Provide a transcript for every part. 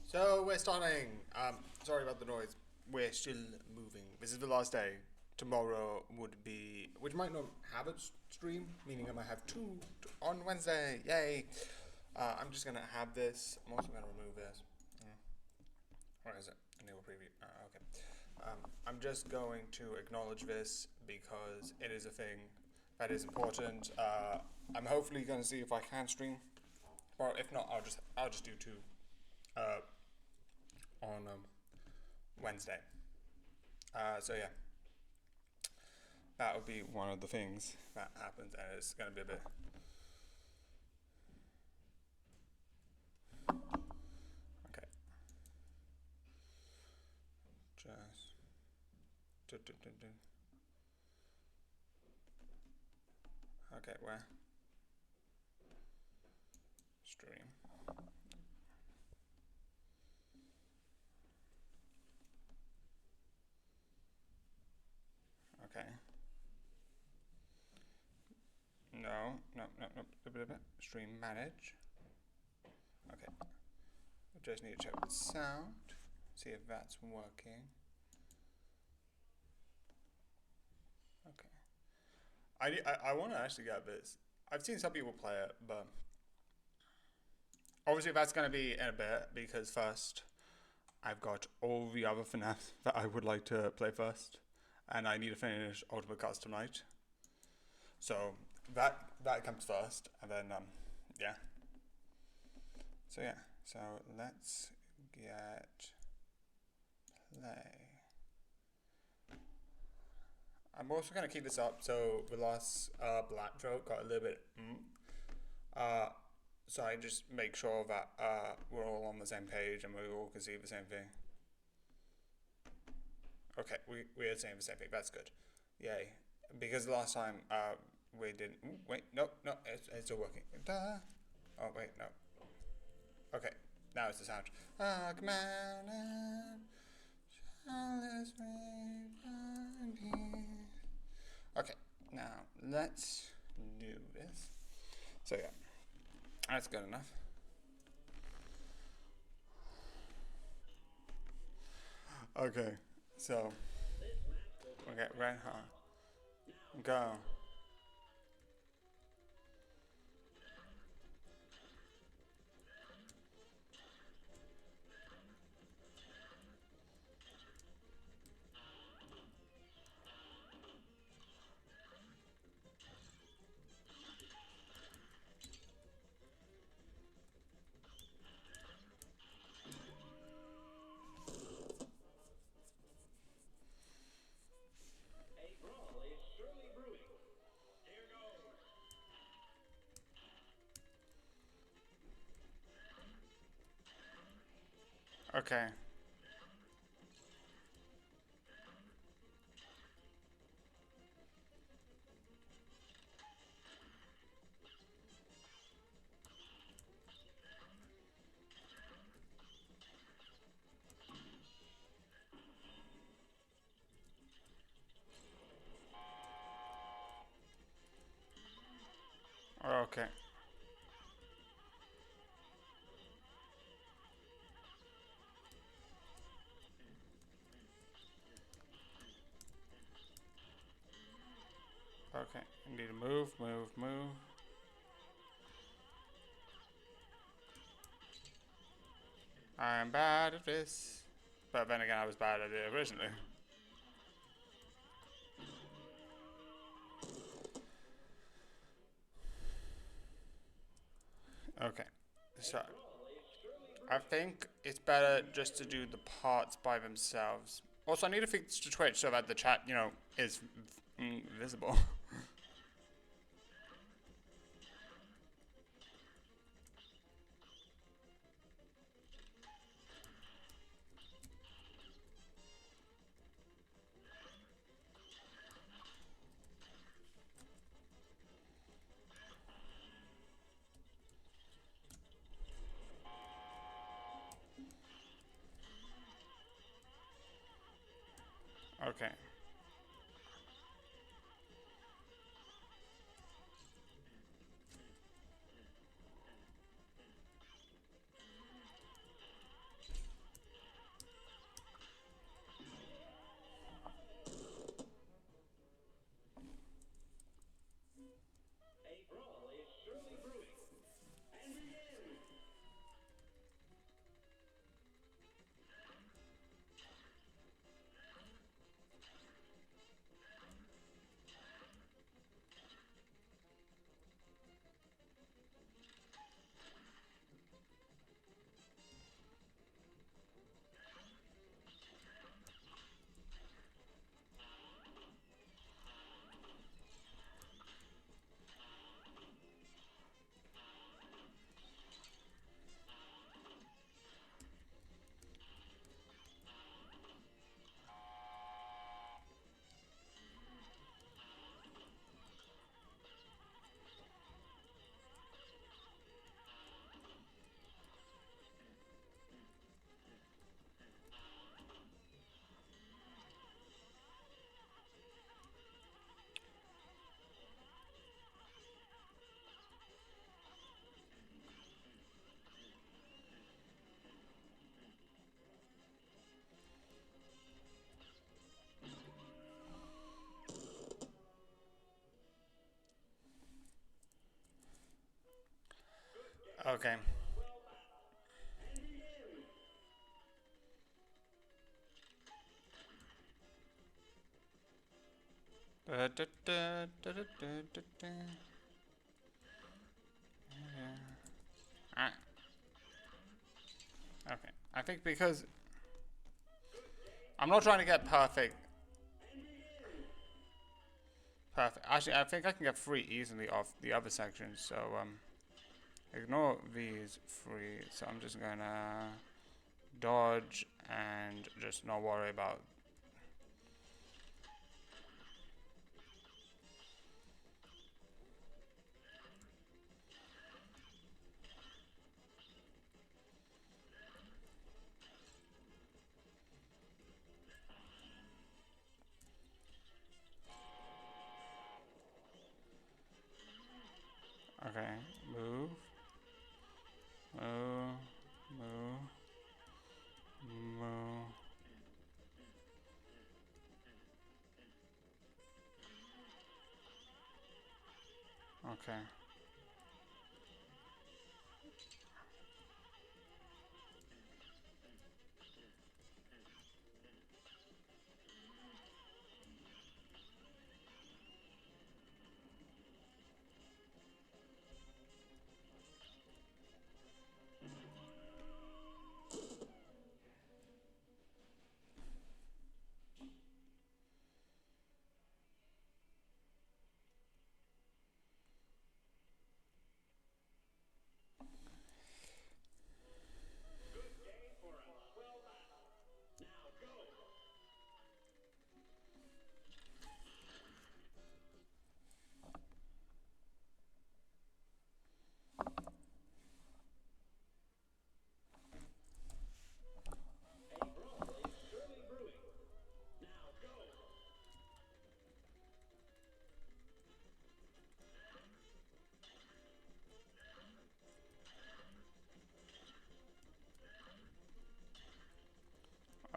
So we're starting. Sorry about the noise. We're still moving. This is the last day. Tomorrow would be, which might not have a stream, meaning I might have two on Wednesday. Yay! I'm just gonna have this. I'm also gonna remove this. Where is it? Enable preview. Okay. I'm just going to acknowledge this because it is a thing that is important. I'm hopefully gonna see if I can stream, or if not, I'll just do two. Uh, on Wednesday. So yeah, that would be one of the things that happens, and it's going to be a bit. Okay. Just. Okay, where? Stream. Okay. No. Stream manage. Okay. I just need to check the sound, see if that's working. Okay. I want to actually get this. I've seen some people play it, but obviously that's going to be in a bit because first I've got all the other FNAF that I would like to play first, and I need to finish Ultimate Custom Night. So that comes first, and then yeah. So yeah, so let's get play. I'm also gonna keep this up. So the last black joke got a little bit. So I just make sure that we're all on the same page and we all can see the same thing. Okay, we're saying the same thing. That's good. Yay! Because last time we didn't. Ooh, wait, no, it's still working. Duh. Oh wait, no. Okay, now it's the sound. Come on, okay, now let's do this. So yeah, that's good enough. Okay, so okay, right, go. Okay. Okay. Okay. I need to move. I'm bad at this. But then again, I was bad at it originally. Okay. So, I think it's better just to do the parts by themselves. Also, I need to fix the Twitch so that the chat, is visible. Okay. Okay. Da, da, da, da, da, da, da, da. Ah, okay. I think because I'm not trying to get perfect. Perfect. Actually, I think I can get free easily off the other sections. So ignore these free. So I'm just gonna dodge and just not worry about. Okay, move, move, move, move. Okay.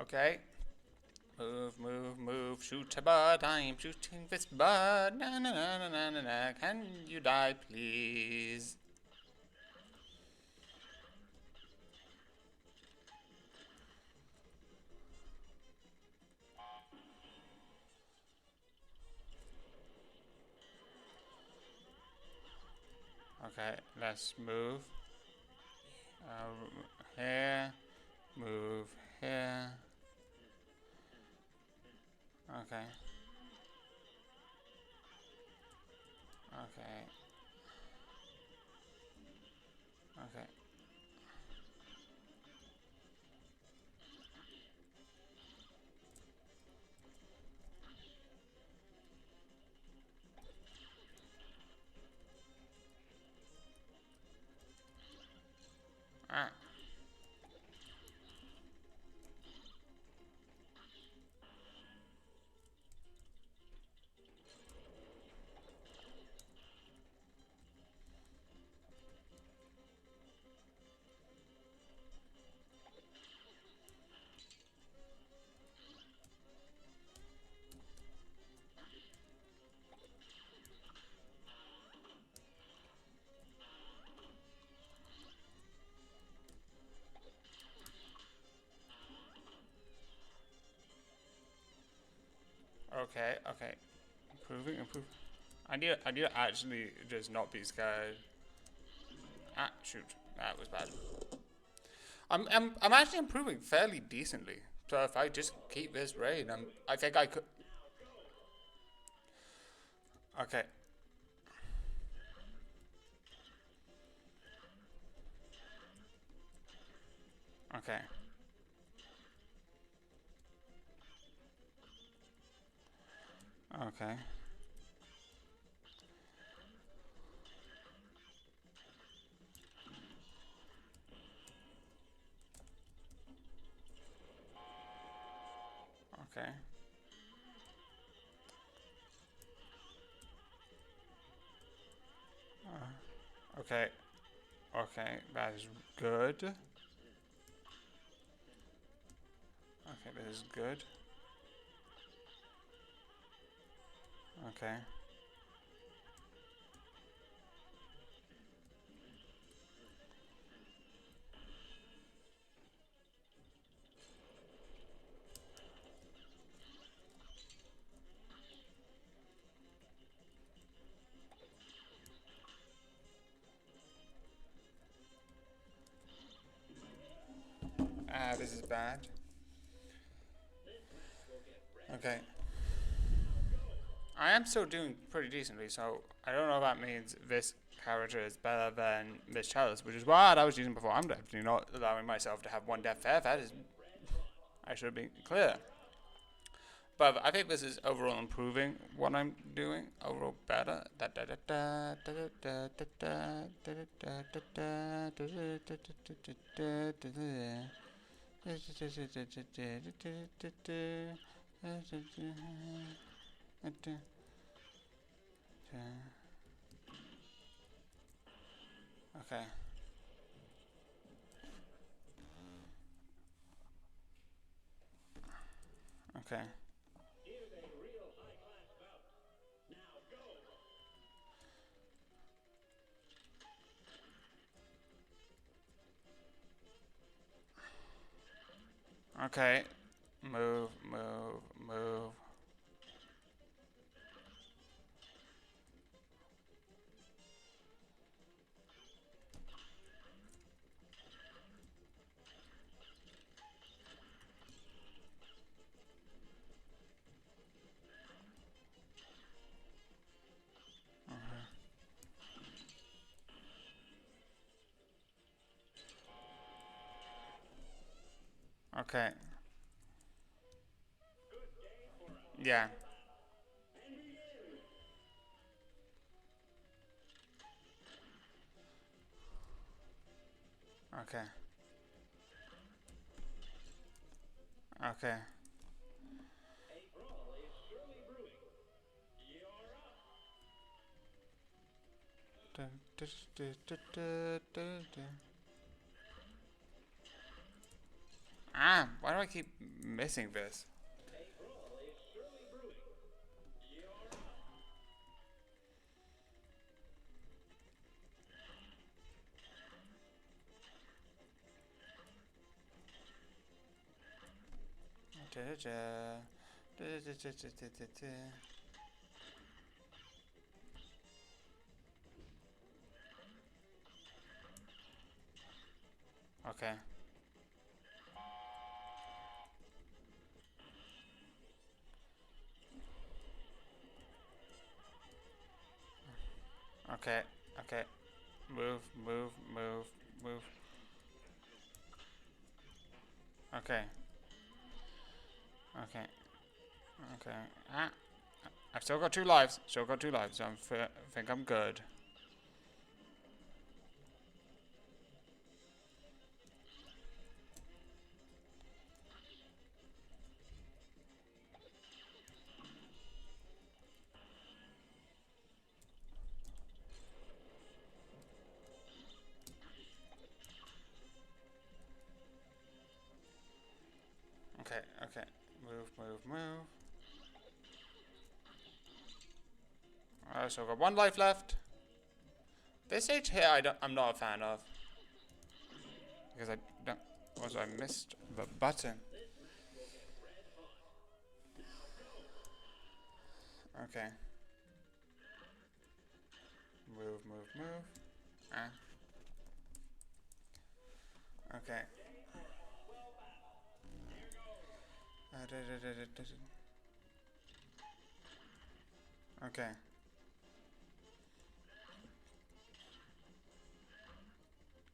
Okay. Move, move, move. Shoot a bird. I'm shooting this bird. Na na na na na na na. Can you die, please? Okay, let's move. Here. Move here. Okay. Okay. Okay. Ah. Okay. Okay. Improving. Improve. I need to actually just not be scared. Ah, shoot. That was bad. I'm actually improving fairly decently. So if I just keep this rate, I think I could. Okay. Okay. Okay. Okay. Okay. Okay. That is good. Okay, this is good. Okay. this is bad. Okay. I am still doing pretty decently, so I don't know if that means this character is better than Miss Chalice, which is what I was using before. I'm definitely not allowing myself to have one death fair. That is, I should be clear. But I think this is overall improving what I'm doing. Overall better. Okay. Okay. Okay. Move, move, move. Okay. Yeah. Okay. Okay. Ah, why do I keep missing this? Okay. Okay. Okay. Move, move, move, move. Okay. Okay. Okay. Ah. I've still got 2 lives. Still got 2 lives. So I think I'm good. Okay. Okay. Move, move, move. So I've got 1 life left. This stage here, I'm not a fan of because I don't. Also, I missed the button. Okay. Move, move, move. Ah. Okay. Okay.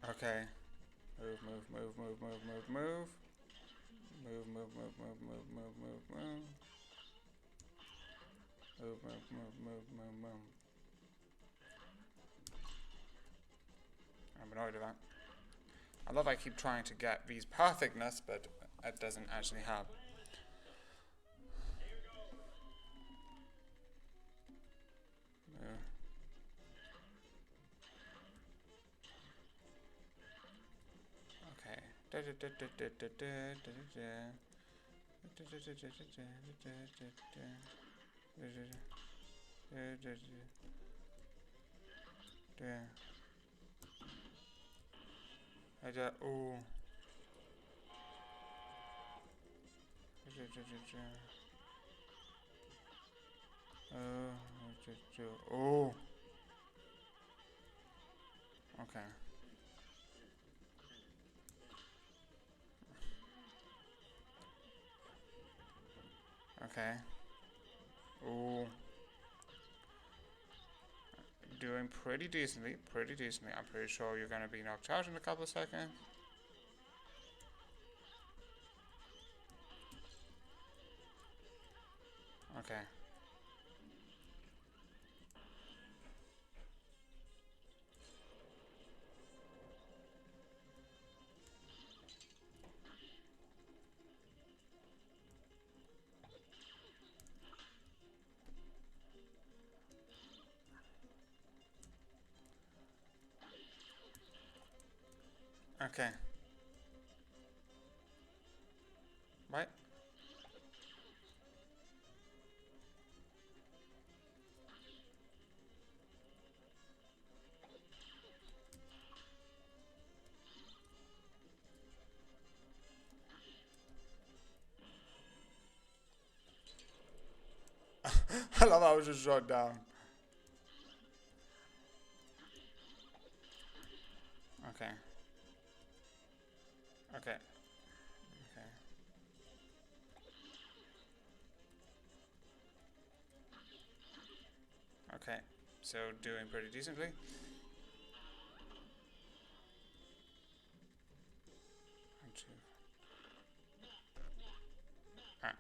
Okay. Move, move, move, move, move, move, move. Move, move, move, move, move, move, move, move. Move, move, move, move, move, move. I'm annoyed at that. I love I keep trying to get these perfectness, but it doesn't actually help. Yeah. Okay. Ooh. Oh. Okay. Okay. Ooh. Doing pretty decently. Pretty decently. I'm pretty sure you're gonna be knocked out in a couple of seconds. Okay. Okay. Right. I love how I was just shot down. Okay. Okay. Okay. Okay. So doing pretty decently. One, two. Ah.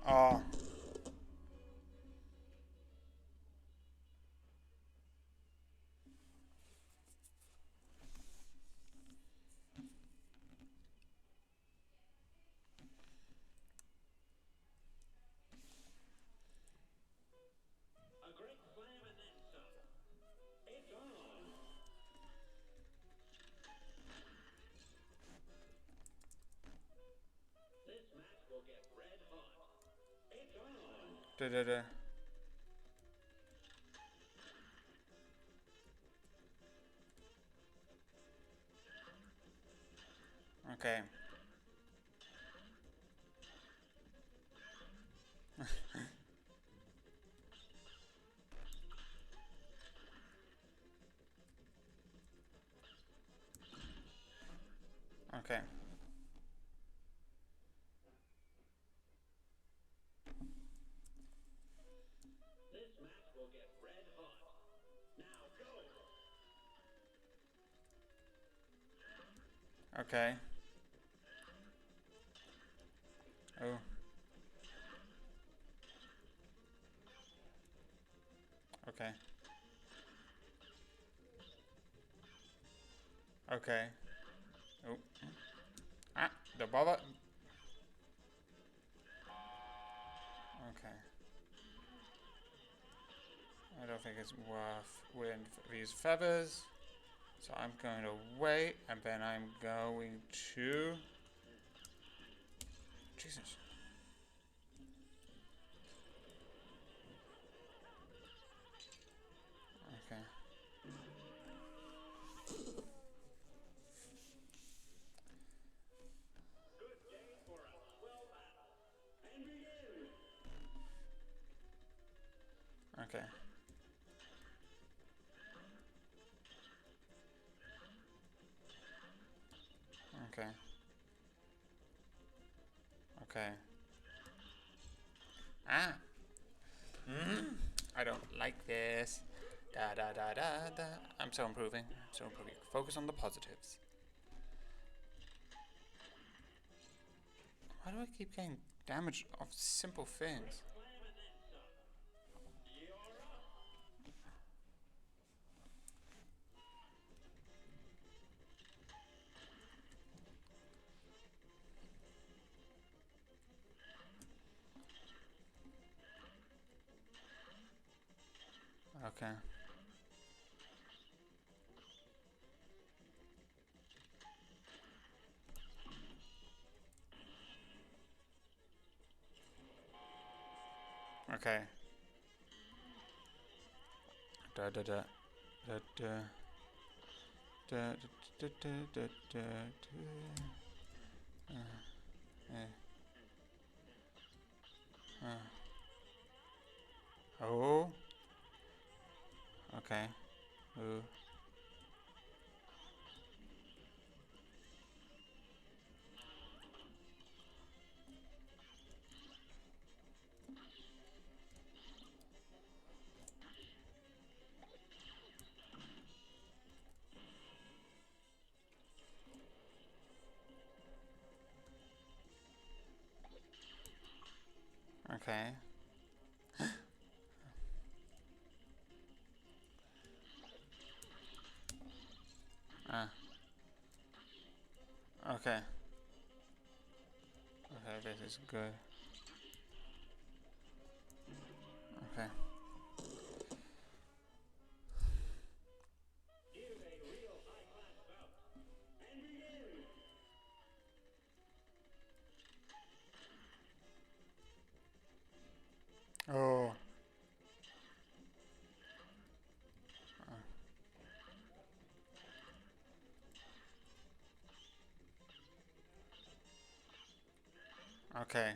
Oh. Da da da. Okay. Okay. Okay. Oh. Okay. Okay. Oh. Ah. The baba. Okay. I don't think it's worth winning these feathers. So I'm going to wait, and then I'm going to. Jesus. Okay. Okay. Okay. Okay. Ah. I don't like this. Da da da da da. I'm so improving. I'm so improving. Focus on the positives. Why do I keep getting damage of simple things? Okay. Okay. Da da da da da da da da da da da. Uh, uh, uh. Okay. Ooh. Okay. Ah. Okay. Okay, this is good. Okay. Oh. Okay.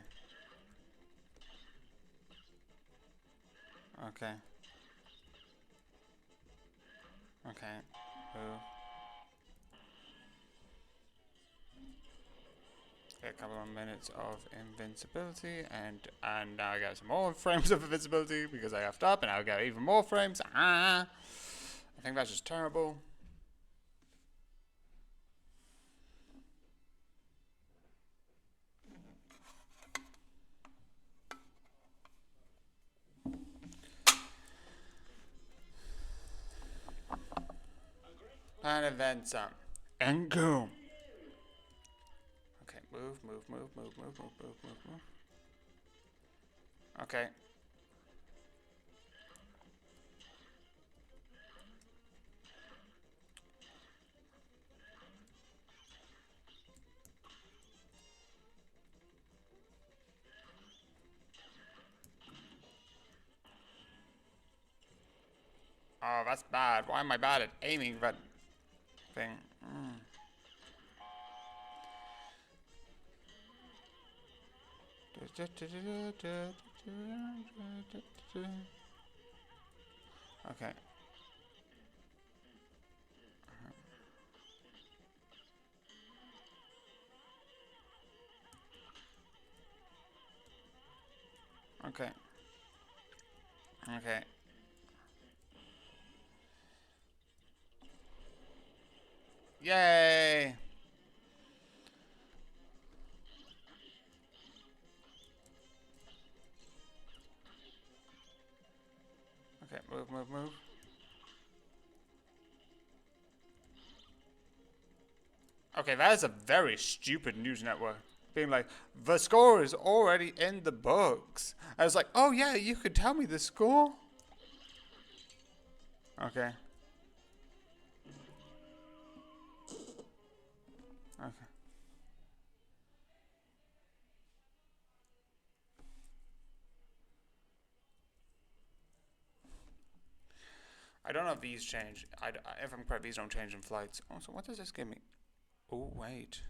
Okay. Okay. Ooh. Okay, a couple of minutes of invincibility, and now I got some more frames of invincibility because I effed up, and I'll get even more frames. Ah. I think that's just terrible. And then some. And go. Okay, move, move, move, move, move, move, move, move, move. Okay. Oh, that's bad. Why am I bad at aiming that thing? Mm. Okay. Okay. Okay. Yay! Okay, move, move, move. Okay, that is a very stupid news network. Being like, the score is already in the books. I was like, oh yeah, you could tell me the score? Okay. Okay. I don't know if these change. If I'm correct, these don't change in flights. Oh, so what does this give me? Oh, wait.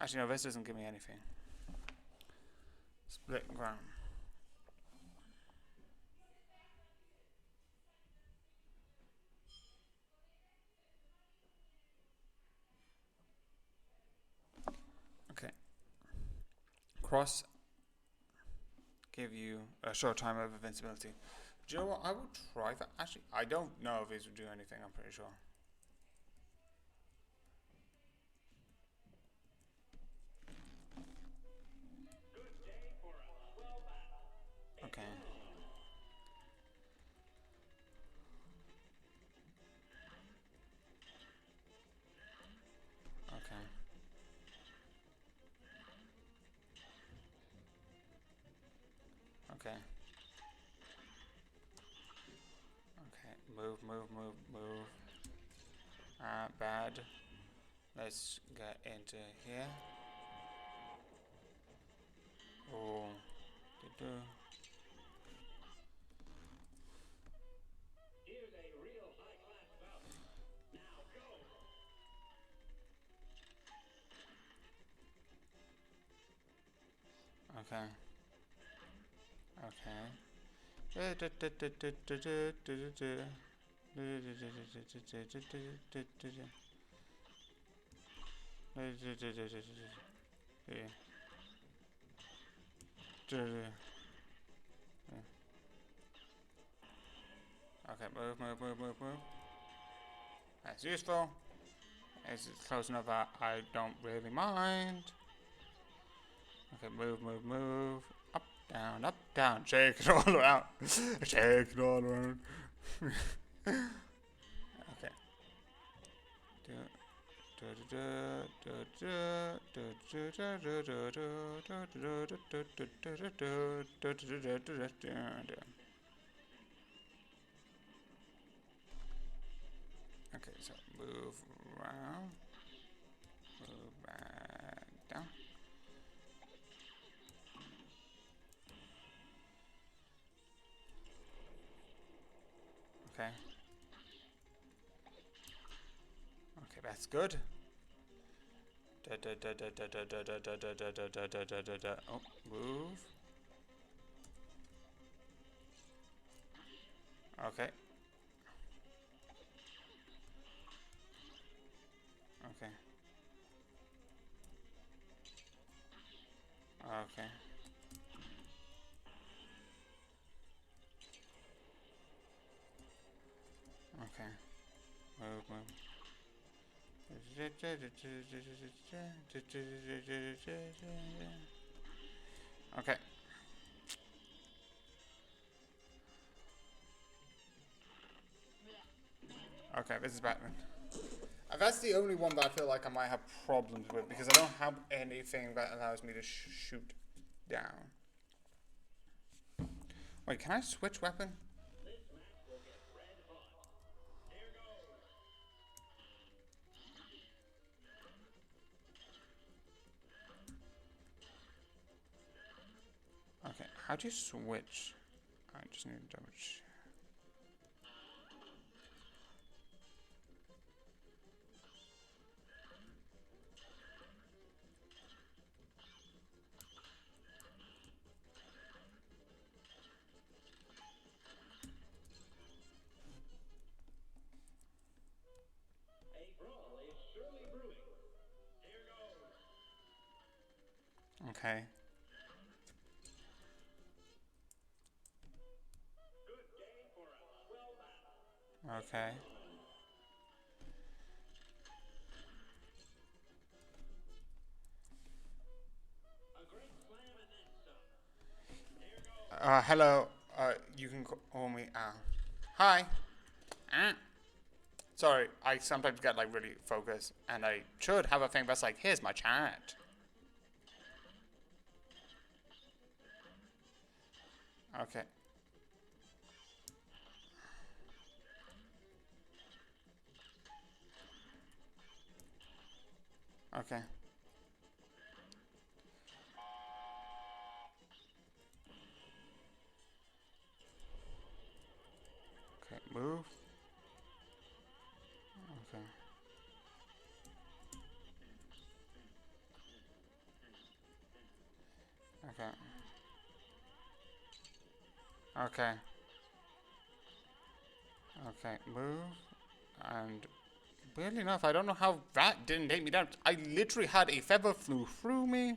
Actually, no, this doesn't give me anything. Split ground. Okay. Cross give you a short time of invincibility. Do you know what? I will try that. Actually, I don't know if these will do anything. I'm pretty sure. Okay. Okay. Okay. Okay. Move, move, move, move. Bad. Let's get into here. Oh. Do-do. Okay. Okay. Okay, move, move, move, move, move. That's useful. It's close enough that I don't really mind. Okay, move, move, move. Up, down, up, down. Shake it all around. Shake it all around. Okay. Okay, so move around. Move back down. Okay. Okay, that's good. Oh, move. Okay. Okay. Okay. Okay. Move, move. Okay. Okay, this is Batman. That's the only one that I feel like I might have problems with because I don't have anything that allows me to shoot down. Wait, can I switch weapon? Okay, how do you switch? I just need to double check. Okay. Okay. Hello. You can call me Al. Hi. Sorry, I sometimes get like really focused, and I should have a thing that's like, here's my chat. Okay. Okay. Okay, move. Okay. Okay. Okay. Okay, move. And weirdly enough, I don't know how that didn't take me down. I literally had a feather flew through me.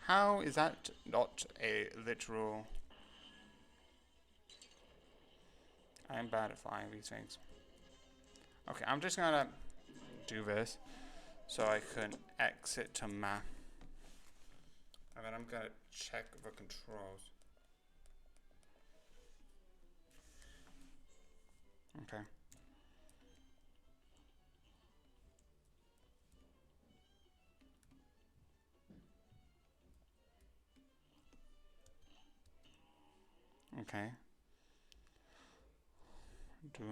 How is that not a literal... I am bad at flying these things. Okay, I'm just gonna do this so I can exit to map. And then I'm gonna check the controls. Okay. Okay. Do.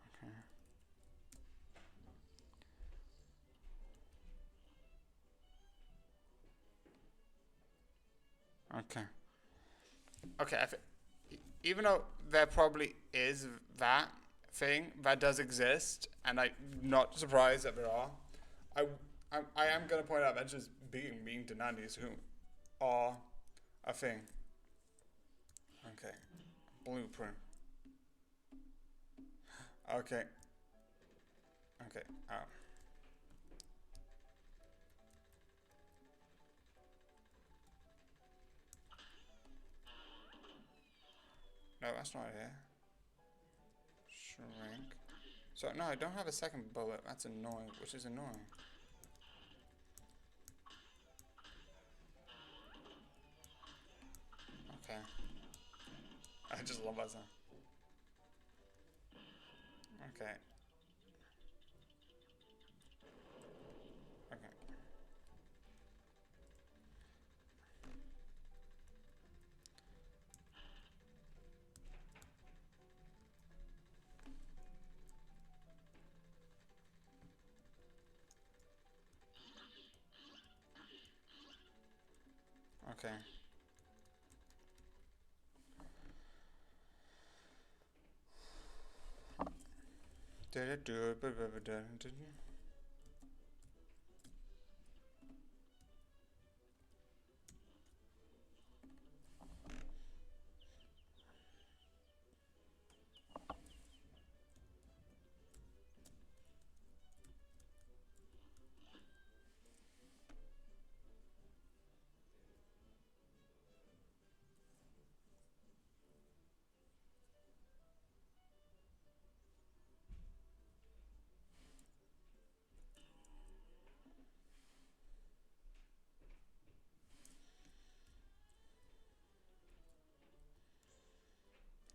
Okay. Okay. Okay. Even though there probably is that thing that does exist, and I'm not surprised that there are, I I am gonna point out that just being mean to nannies who are a thing. Okay. Blueprint. Okay. Okay. No, that's not it. Shrink. So no, I don't have a second bullet. That's annoying. Which is annoying. Okay. I just love that sound. Okay. Okay. Okay. Did it do it? But didn't.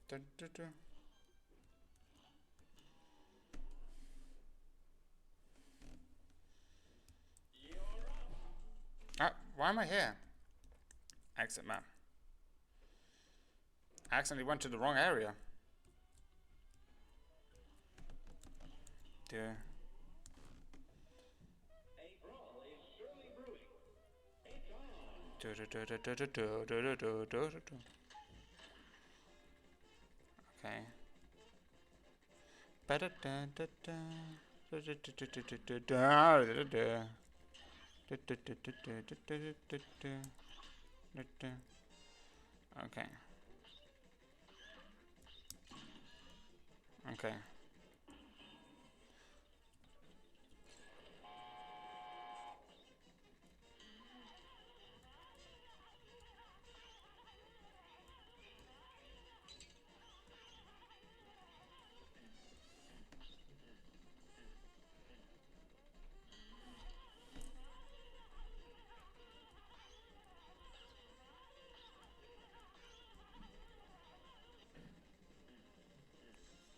Dun, dun, dun. Ah, why am I here? Exit map. I accidentally went to the wrong area. Duh. Okay. Okay. Okay.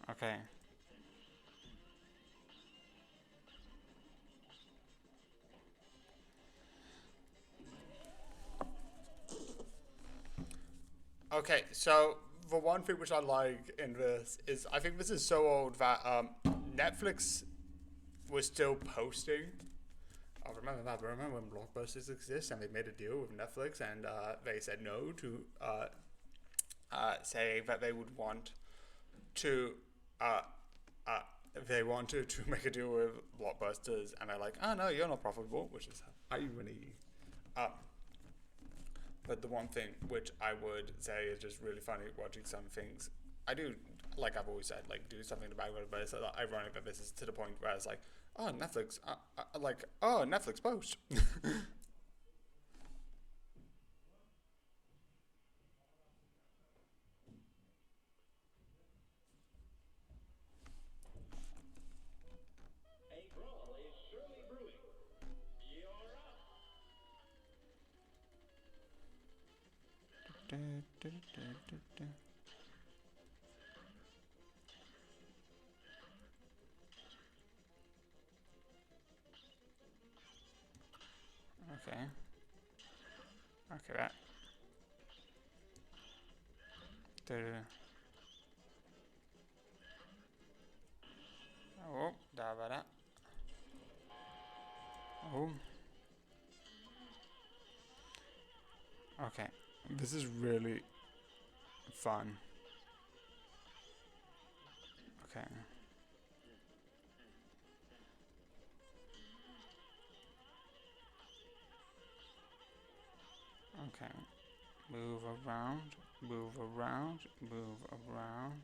Okay. Okay, so the one thing which I like in this is I think this is so old that Netflix was still posting. I remember that. But remember when Blockbusters exist and they made a deal with Netflix and they said no to say that they would want to uh, uh, they wanted to make a deal with Blockbusters and they're like, oh no, you're not profitable, which is irony. Um, But the one thing which I would say is just really funny watching some things. I do, like I've always said, like do something about it, but it's ironic that this is to the point where it's like, oh Netflix, oh Netflix post. Okay. Okay, that. Oh, da ba da. Oh. Okay. This is really fun. Okay. Okay. Move around, move around, move around.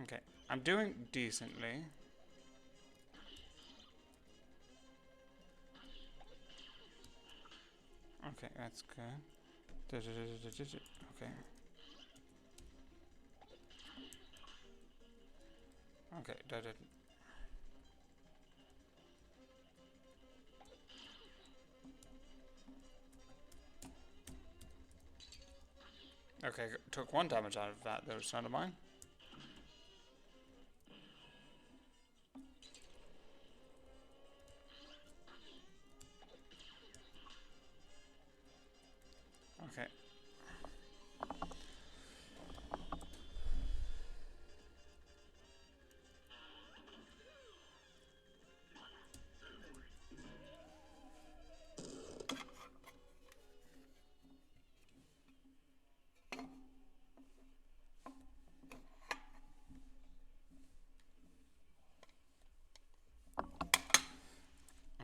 Okay, I'm doing decently. Okay, that's good. Okay. Okay, okay, took 1 damage out of that, though, son of mine. Okay.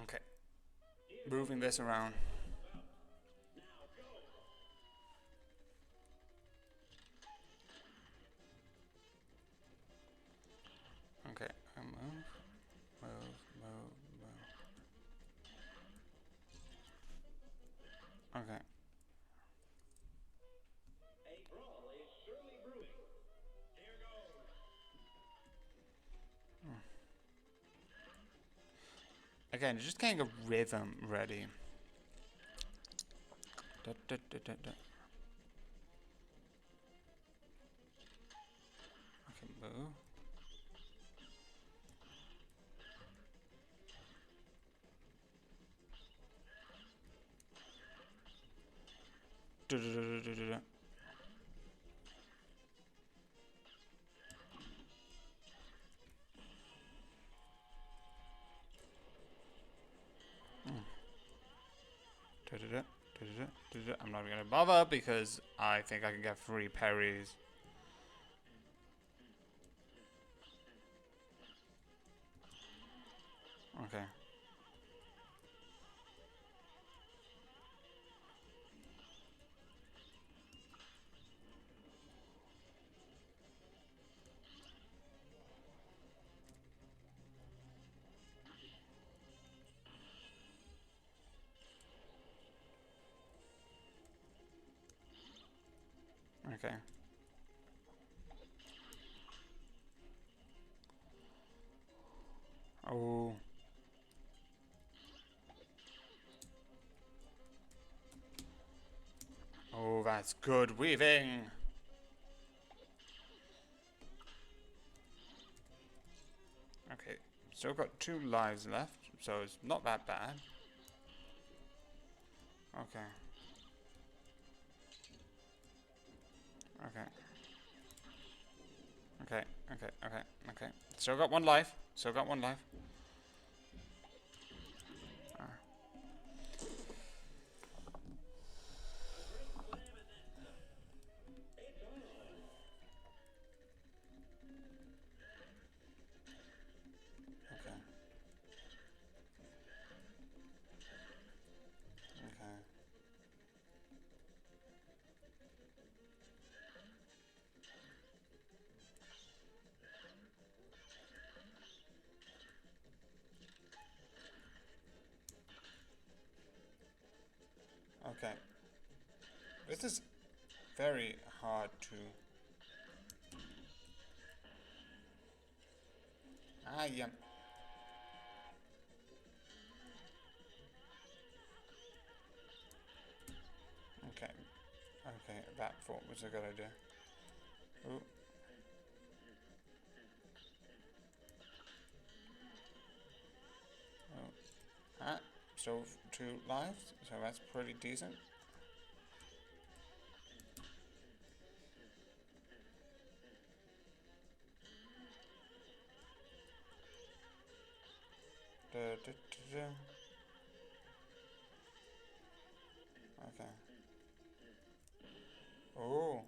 Okay. Moving this around. Okay, move, move, move, move. Okay. Again, just getting a rhythm ready. Da, da, da, da, da. Okay, move. Da, da, da, da, da, da. Da, da, da, da, da, da, da. I'm not gonna bother because I think I can get 3 parries. Okay. Okay. Oh. Oh, that's good weaving. Okay. Still got 2 lives left, so it's not that bad. Okay. Okay. Okay, okay, okay, okay. Still got 1 life. Still got 1 life. Okay. Okay. Okay. This is very hard to... Ah, yeah. Okay. Okay, that thought was a good idea. Ooh. Oh. Ah, so 2 lives, so that's pretty decent. Da, da, da, da. Okay. Oh.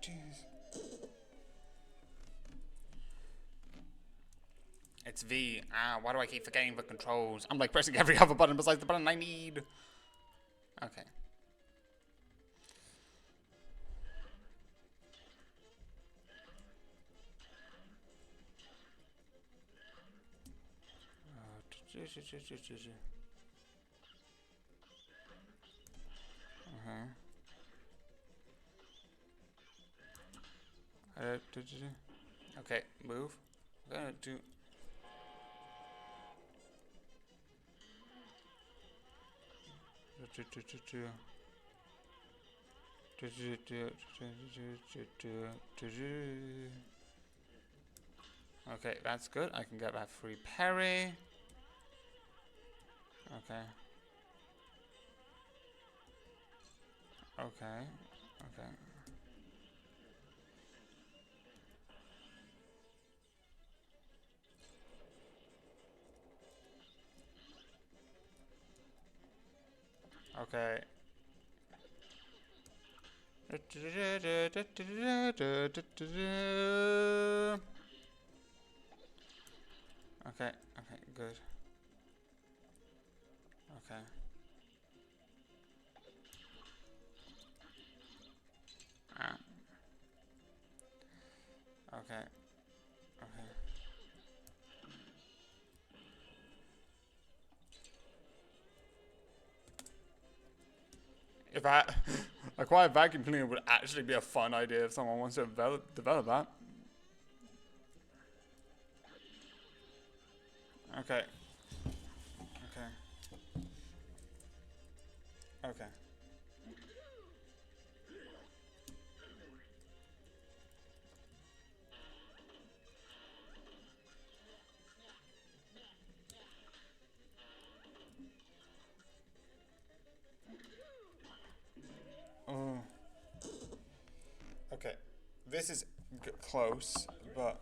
jeez. It's V. Why do I keep forgetting the controls? I'm like pressing every other button besides the button I need. Okay. Okay, move. I'm gonna do. Okay, that's good. I can get that free parry. Okay. Okay. Okay. Okay. Okay, okay, good. Okay. Okay. Okay. If I a quiet vacuum cleaner would actually be a fun idea if someone wants to develop that. Okay. Okay. Okay. Oh. Okay. This is close, but.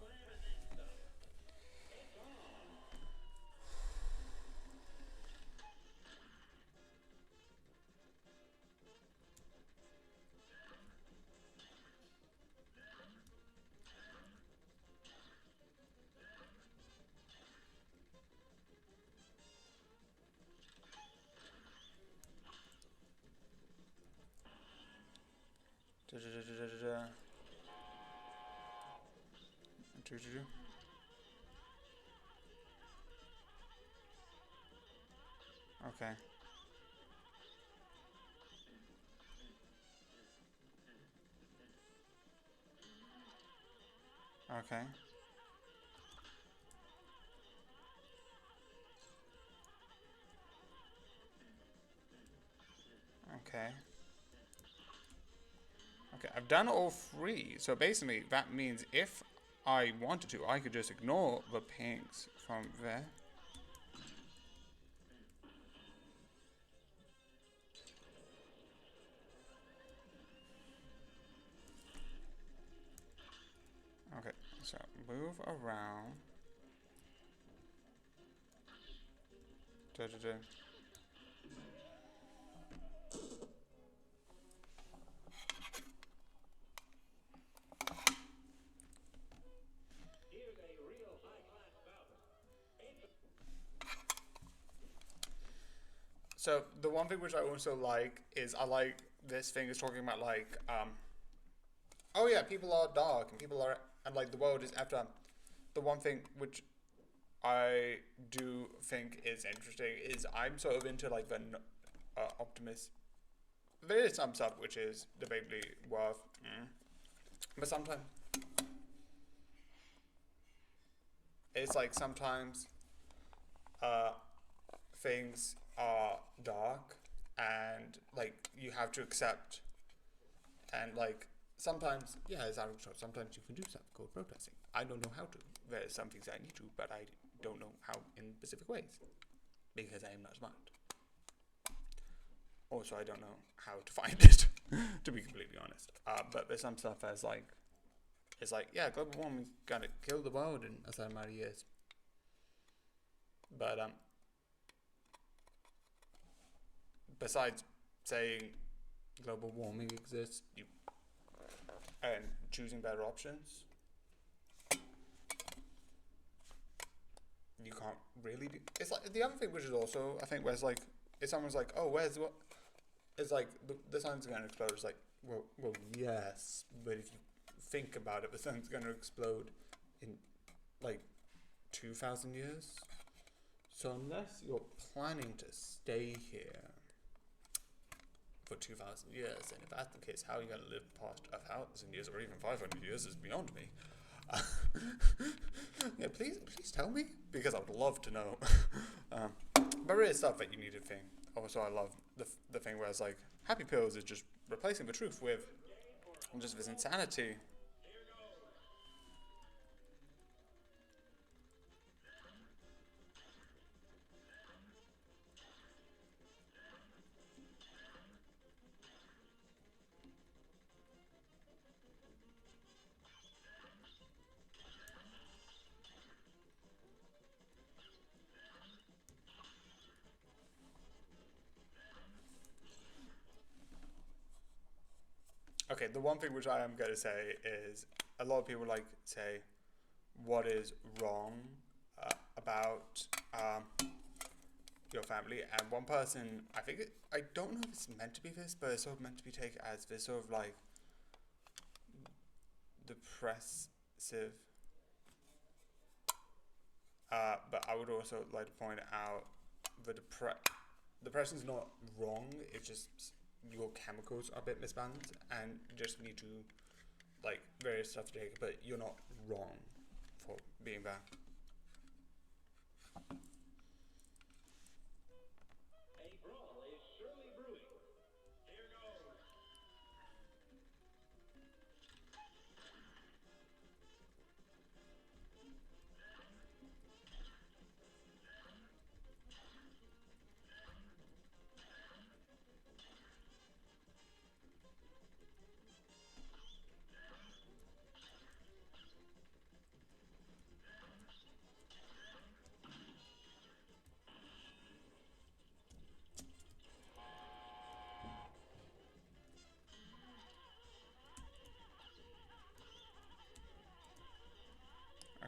Okay. Okay. Okay. Okay, I've done all three. So basically, that means if I wanted to, I could just ignore the pinks from there. Okay, so move around. Da, da, da. So the one thing which I also like is I like this thing is talking about like oh yeah, people are dark and people are and like the world is after the one thing which I do think is interesting is I'm sort of into like the optimist. There is some stuff which is debatably worth, but sometimes it's like sometimes uh, things are dark and like you have to accept and like sometimes yeah it's out of control. Sometimes you can do something called protesting. I don't know how to. There's some things I need to, but I don't know how in specific ways because I am not smart. Also, I don't know how to find it, to be completely honest. But there's some stuff as like, it's like, yeah, global warming's gonna kill the world in a certain amount of years. But besides saying global warming exists, and choosing better options, you can't really do. It's like the other thing, which is also I think, where it's like, if someone's like, oh, where's what? It's like the sun's gonna explode. It's like, well, yes, but if you think about it, the sun's gonna explode in like 2,000 years. So unless you're planning to stay here for 2,000 years, and if that's the case, how are you going to live past 1,000 years or even 500 years is beyond me. Yeah, please tell me, because I would love to know. But really, stuff that you need to think. Also, I love the thing where it's like, happy pills is just replacing the truth with just this insanity. Okay, the one thing which I am going to say is, a lot of people like say, what is wrong about your family, and one person, I don't know if it's meant to be this, but it's sort of meant to be taken as this sort of like depressive. But I would also like to point out the depression's not wrong. It's just your chemicals are a bit misbalanced, and you just need to like various stuff to take. But you're not wrong for being bad.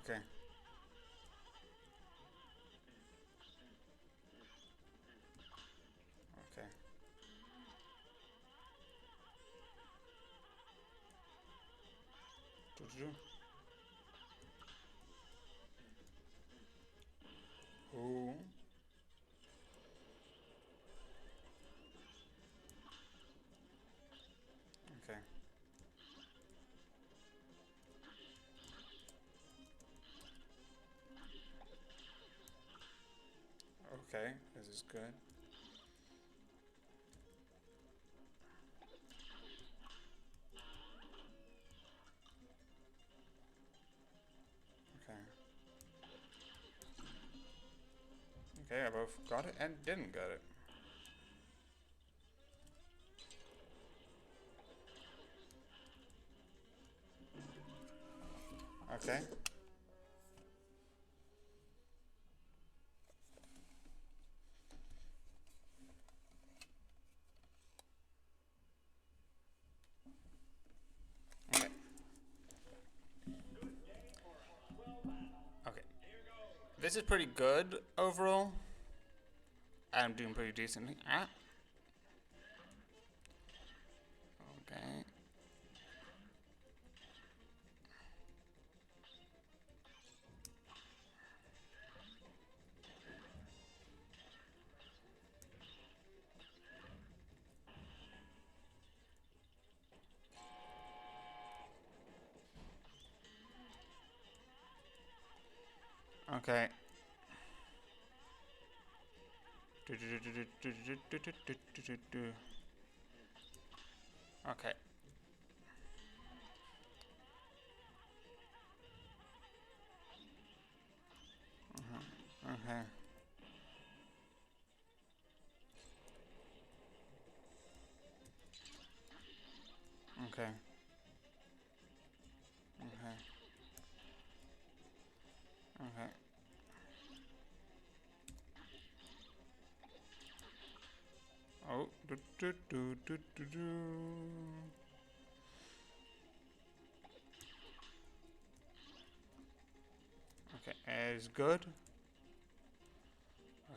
Okay. Okay. Do. Ooh. Okay. Okay. This is good. Okay. Okay, I both got it and didn't get it. Okay. Okay. Okay. This is pretty good overall. I'm doing pretty decently. Okay. Okay. Okay. Okay. Okay. Okay. Okay. Oh. Do, do, do, do, do, do. Okay. Is good.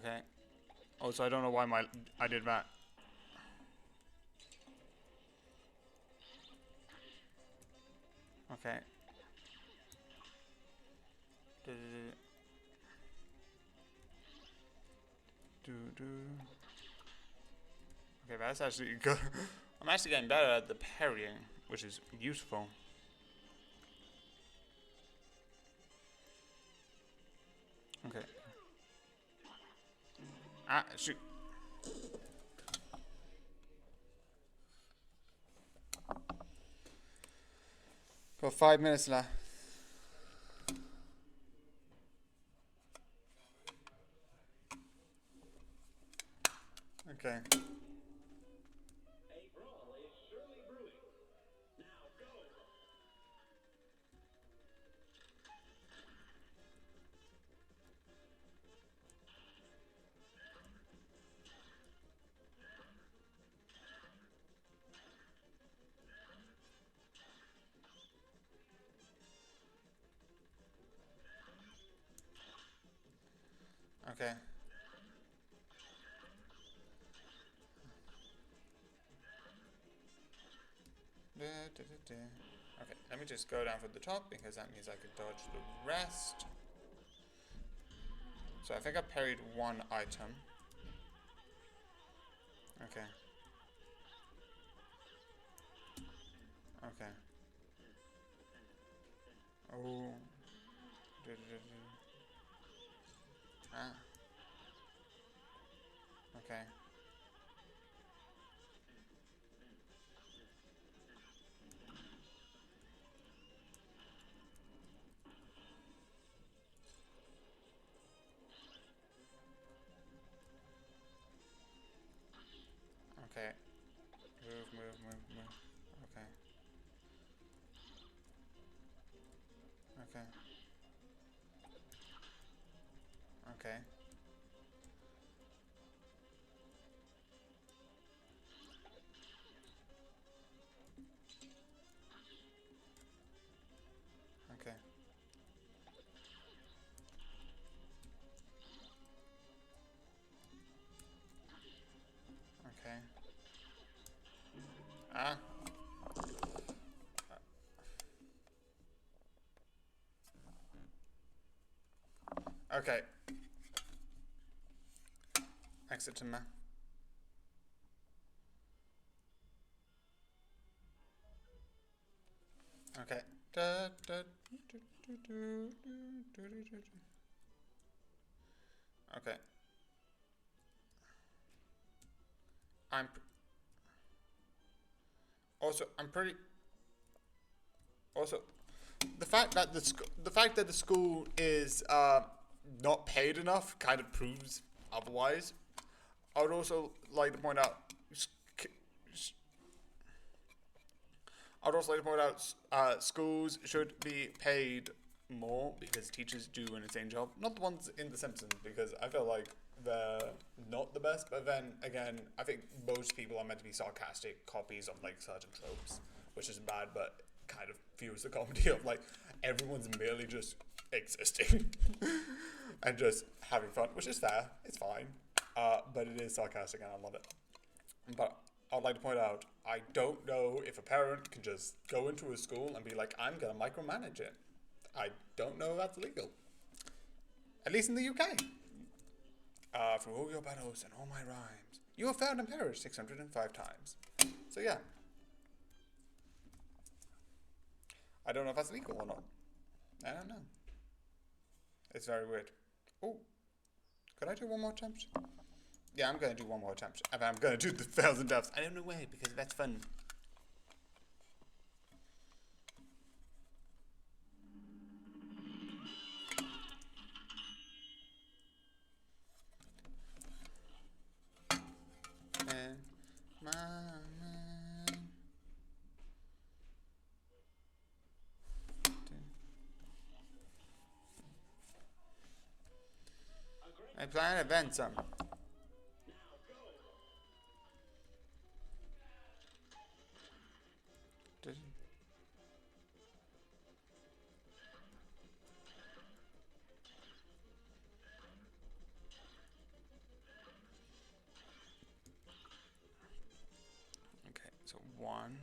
Okay. Also, I don't know why I did that. Okay. Do, do, do. Okay, that's actually good. I'm actually getting better at the parrying, which is useful. Okay. Ah, shoot. Got 5 minutes left. Okay. Okay. Okay, let me just go down from the top because that means I can dodge the rest. So I think I parried one item. Okay. Okay. Oh. Ah. Okay. Okay. Move, move, move, move. Okay. Okay. Okay. Okay. Okay. Ah. Okay. Exit to map. Okay. Da, da, do, do, do, do, do, do, do. Okay. I'm also I'm pretty also the fact that the school is not paid enough kind of proves otherwise. I would also like to point out schools should be paid more because teachers do an insane job. Not the ones in The Simpsons because I feel like they're not the best. But then again, I think most people are meant to be sarcastic copies of like certain tropes, which isn't bad, but kind of fuels the comedy of like everyone's merely just existing and just having fun, which is fair. It's fine, but it is sarcastic and I love it. But I'd like to point out, I don't know if a parent can just go into a school and be like, I'm going to micromanage it. I don't know if that's legal. At least in the UK. Through all your battles and all my rhymes, you have found and perished 605 times. So yeah. I don't know if that's legal or not. I don't know. It's very weird. Oh, could I do one more attempt? Yeah, I'm going to do one more attempt. And I'm going to do the 1,000 deaths. I don't know why, because that's fun. And my mind. I plan events. Did- Okay, so one.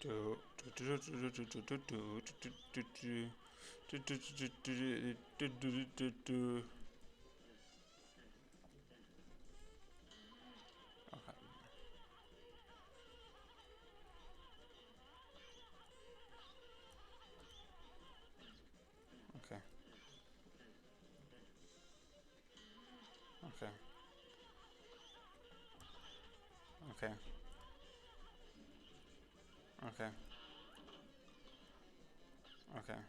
Do do do do do do do do do do do do do do do do do do. Okay. Okay. Okay. Okay. Okay.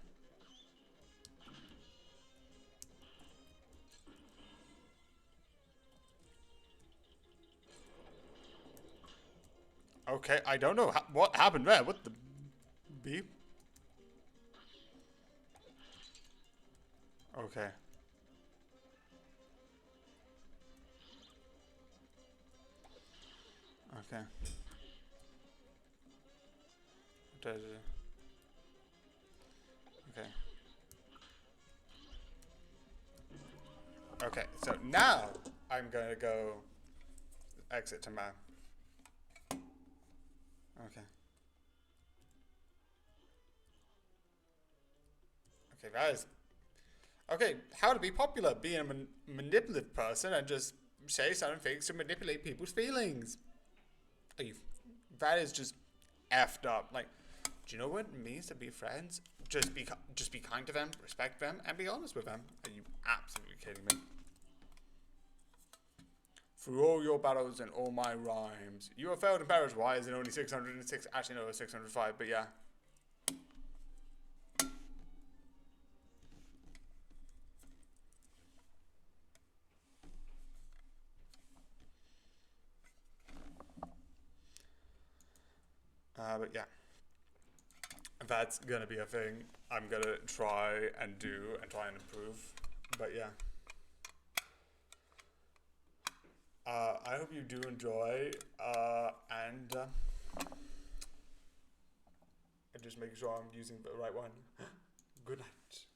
Okay. I don't know what happened there. What the beep? Okay. Okay. Okay. Okay. So now I'm gonna go exit to man. Okay. Okay, that is okay. How to be popular? Being a manipulative person and just say certain things to manipulate people's feelings. Are you, that is just effed up. Like, do you know what it means to be friends? Just be kind to them, respect them, and be honest with them. Are you absolutely kidding me? Through all your battles and all my rhymes, you have failed and perished. Why is it only 606? Actually, no, it's 605. But yeah. But yeah, that's gonna be a thing I'm gonna try and do and try and improve. But yeah, I hope you do enjoy, and just make sure I'm using the right one. Good night.